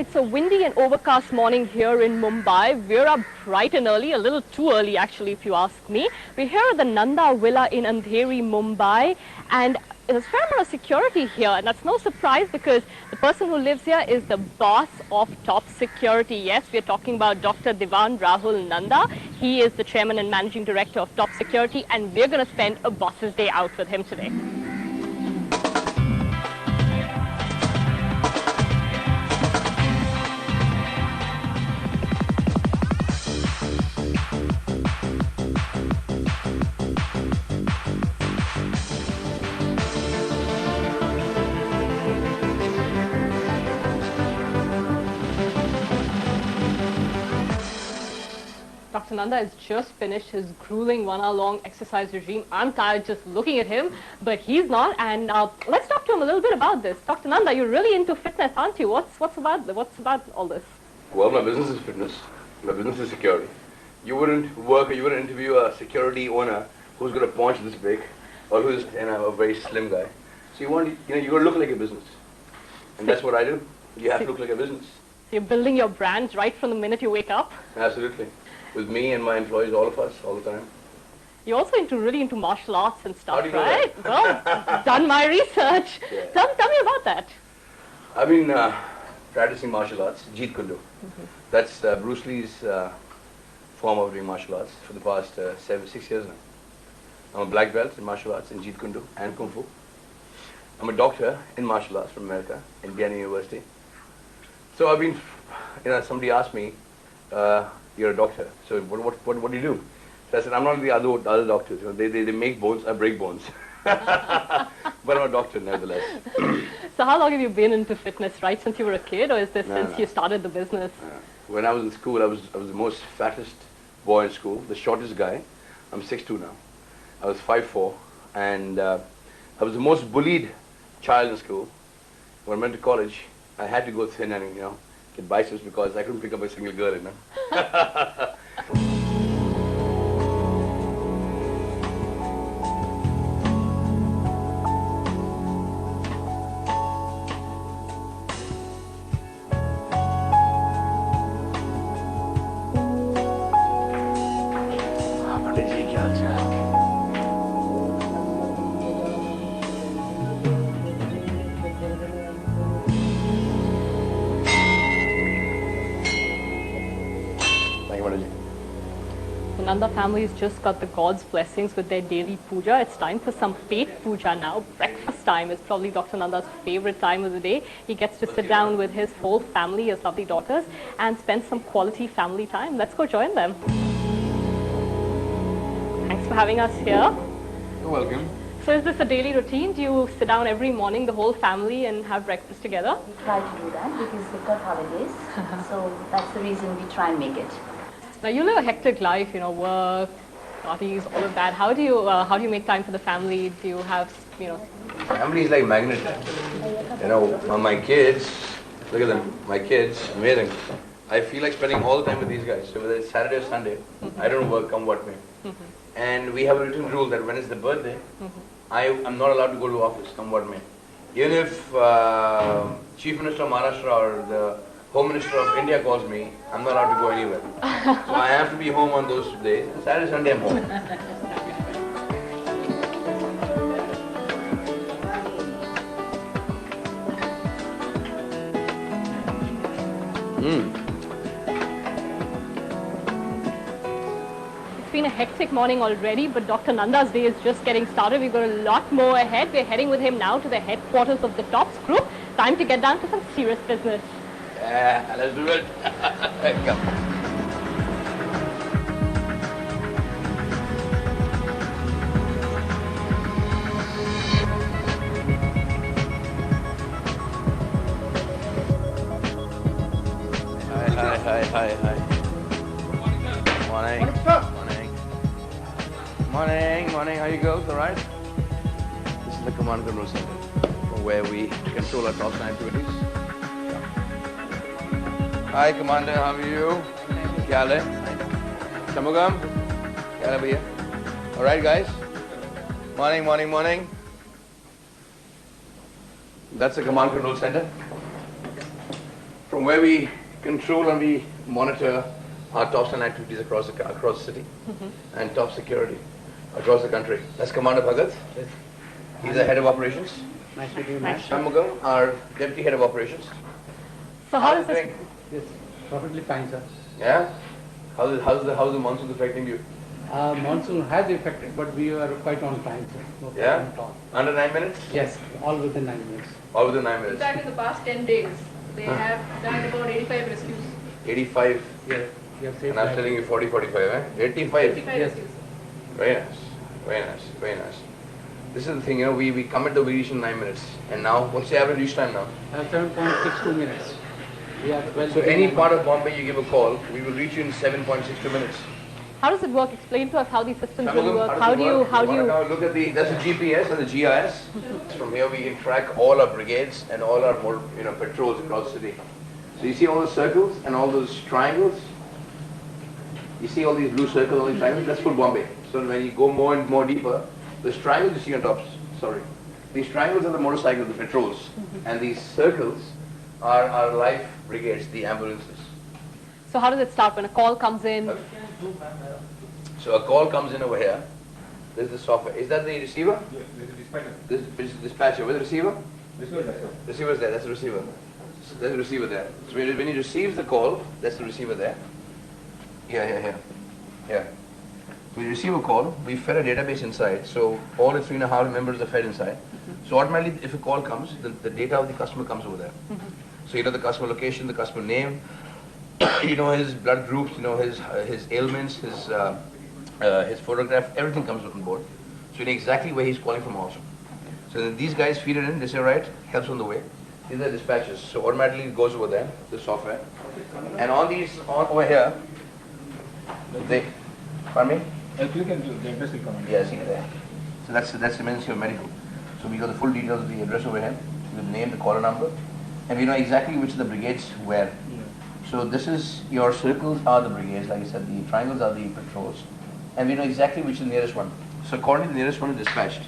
It's a windy and overcast morning here in Mumbai. We're up bright and early, a little too early actually if you ask me. We're here at the Nanda Villa in Andheri, Mumbai, and there's a fair amount of security here, and that's no surprise because the person who lives here is the boss of top security. Yes, we're talking about Dr. Diwan Rahul Nanda. He is the chairman and managing director of top security, and we're going to spend a boss's day out with him today. Dr. Nanda has just finished his grueling one-hour-long exercise regime. I'm tired just looking at him, but he's not. And let's talk to him a little bit about this. Dr. Nanda, you're really into fitness, aren't you? What's about all this? Well, my business is fitness. My business is security. You wouldn't work or you wouldn't interview a security owner who's got a paunch this big or who's a very slim guy. So you got to look like a business. And that's what I do. You have to look like a business. So you're building your brand right from the minute you wake up? Absolutely. With me and my employees, all of us, all the time. You're also really into martial arts and stuff, How do you know right? that? Well, done my research. Yeah. Tell me about that. I've been practicing martial arts, Jeet Kune Do. That's Bruce Lee's form of doing martial arts for the past 6 years now. I'm a black belt in martial arts in Jeet Kune Do and Kung Fu. I'm a doctor in martial arts from America, Indiana University. So I've been, somebody asked me, you're a doctor, so what do you do? So I said, I'm not the other doctors. They make bones, I break bones. But I'm a doctor nevertheless. So how long have you been into fitness, right? Since you were a kid, or is this since you started the business? When I was in school, I was the most fattest boy in school, the shortest guy. I'm 6'2" now. I was 5'4", and I was the most bullied child in school. When I went to college, I had to go thin and get biceps because I couldn't pick up a single girl, The Nanda family has just got the God's blessings with their daily puja. It's time for some pet puja now. Breakfast time is probably Dr. Nanda's favorite time of the day. He gets to sit down with his whole family, his lovely daughters, and spend some quality family time. Let's go join them. Thanks for having us here. You're welcome. So is this a daily routine? Do you sit down every morning, the whole family, and have breakfast together? We try to do that because we've got holidays. So that's the reason we try and make it. Now you live a hectic life, work, parties, all of that. How do you make time for the family? Do you have, Family is like magnet. My kids, look at them, my kids, amazing. I feel like spending all the time with these guys. So whether it's Saturday or Sunday, I don't work, come what may. And we have a written rule that when it's the birthday, I'm not allowed to go to office, come what may. Even if Chief Minister of Maharashtra or the Home Minister of India calls me, I'm not allowed to go anywhere. So I have to be home on those days. Saturday, Sunday, I'm home. It's been a hectic morning already, but Dr. Nanda's day is just getting started. We've got a lot more ahead. We're heading with him now to the headquarters of the TOPS group. Time to get down to some serious business. Yeah, let's do it. Come. Hi. Morning. How you go? All right? This is the command control center, where we control our top activities. Hi, Commander. How are you? Kya hai? Shamugam? Kya hai bhaiya? All right, guys. Morning. That's the command control center. from where we control and we monitor our top stand activities across the city and top security across the country. That's Commander Bhagat. Yes. He's the head of operations. Nice to meet you, man. Shanmugam, our deputy head of operations. So how How's does it this... doing? Yes, perfectly fine, sir. Yeah? How's the monsoon affecting you? Monsoon has affected, but we are quite on time, sir. No problem Yeah? at all. Under 9 minutes? Yes, all within 9 minutes. All within 9 In minutes. fact, in the past 10 days, they Huh. have done about 85 rescues. 85. Yeah, we have saved And I was lives. telling you 40, 45, eh? 85. 85 Yes. rescues. Very nice. Very nice. Very nice. This is the thing, we commit the reach in 9 minutes. And now, what's the average reach time now? 7.62 minutes. We are well So within any 9 part of Bombay you give a call, we will reach you in 7.62 minutes. How does it work? Explain to us how these systems will Shanmugam, work. does How it do you... work? How do wanna you... now look at that's the GPS and the GIS. From here we can track all our brigades and all our patrols across the city. So you see all the circles and all those triangles? You see all these blue circles, all these triangles? That's full Bombay. So when you go more and more deeper, those triangles you see on top, these triangles are the motorcycles, the patrols. And these circles are our life brigades, the ambulances. So how does it start when a call comes in? So a call comes in over here. This is the software. Is that the receiver? Yes, this is dispatcher. This is dispatcher. Where's the receiver? This was that, sir. Receiver's there. That's the receiver. So there's the receiver there. So when he receives the call, that's the receiver there. Here. We receive a call. We fed a database inside. So all the 3.5 members are fed inside. So automatically, if a call comes, the data of the customer comes over there. So you know the customer location, the customer name, you know his blood groups, you know his ailments, his photograph, everything comes on board. So you know exactly where he's calling from also. So then these guys feed it in, they say, right, help's on the way. These are dispatches. So automatically it goes over there, the software. And on over here, pardon me? I'll click and the address will come. Yeah, see there. So that's the emergency of medical. So we got the full details of the address over here, the name, the caller number, and we know exactly which of the brigades where. So this is, your circles are the brigades, like I said, the triangles are the patrols, and we know exactly which is the nearest one. So accordingly, the nearest one is dispatched.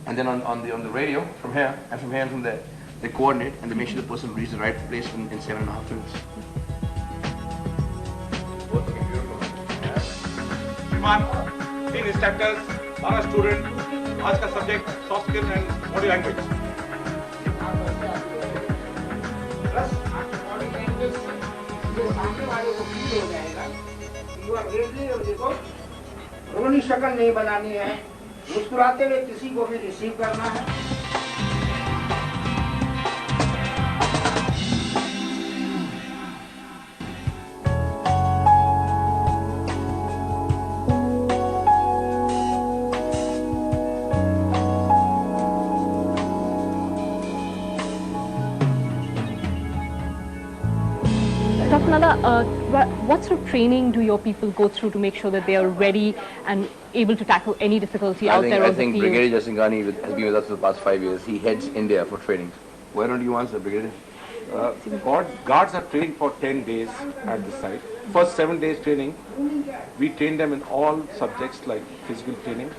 And then on the radio, from here and from there, they coordinate and they make sure the person reaches the right place in 7.5 minutes. श्रीमान 3 instructors, 12 students, आज का subject soft skill and body language. Plus आपकी body language जो सामने वाले को feel हो जाएगा यू आर रेडली देखो रोनी शक्ल नहीं बनानी है मुस्कुराते हुए किसी को भी रिसीव करना है Dr. Nanda, what sort of training do your people go through to make sure that they are ready and able to tackle any difficulty out there I on the think field? Brigadier Jasingani has been with us for the past 5 years. He heads India for training. Why don't you answer, Brigadier? Guards are trained for 10 days at the site. First 7 days training, we train them in all subjects like physical training,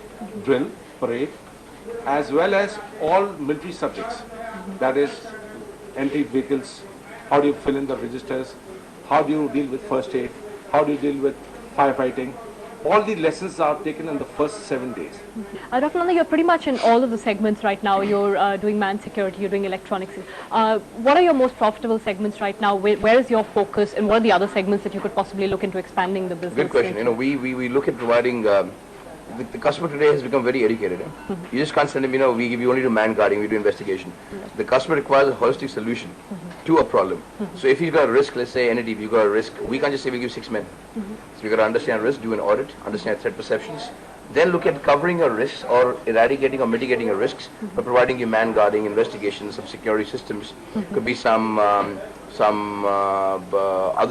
drill, parade, as well as all military subjects. That is, entry vehicles, how do you fill in the registers, how do you deal with first aid, how do you deal with firefighting. All the lessons are taken in the first 7 days. Dr. Nanda, you're pretty much in all of the segments right now. You're doing man security, you're doing electronics. What are your most profitable segments right now? Where is your focus, and what are the other segments that you could possibly look into expanding the business? Good question. You know, we look at providing, the customer today has become very educated. You just can't send him, we only do man guarding, we do investigation. The customer requires a holistic solution to a problem. So if you've got a risk, let's say NDTV, you've got a risk, we can't just say we give 6 men. So we've got to understand risk, do an audit, understand threat perceptions, then look at covering your risks or eradicating or mitigating your risks by providing you man guarding, investigations, some security systems, could be some other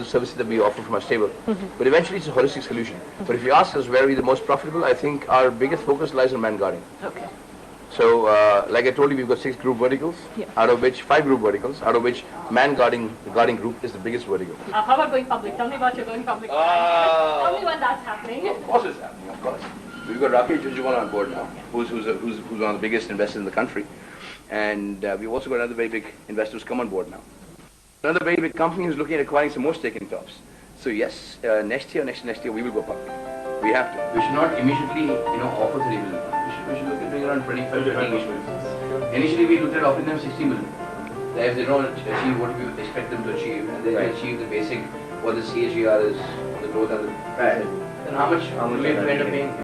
services that we offer from our stable. But eventually it's a holistic solution. But if you ask us where are we the most profitable, I think our biggest focus lies on man guarding. Okay. So, like I told you, we've got 6 group verticals, out of which 5 group verticals, out of which man guarding, the guarding group is the biggest vertical. How about going public? Tell me about your going public. Tell me when that's happening. Of course it's happening, of course. We've got Rakesh Jujuwan on board now, who's one of the biggest investors in the country. And we've also got another very big investor who's come on board now. Another very big company is looking at acquiring some more stake in Tops. So yes, next year we will go public. We have to. We should not immediately, offer 3 million. We should look at doing around 25, 30 issues. Initially we looked at offering them 60 million. That if they don't achieve what we expect them to achieve, and they achieve the basic, what the CAGR is, the growth and the PAT, then how much will we have to end up paying?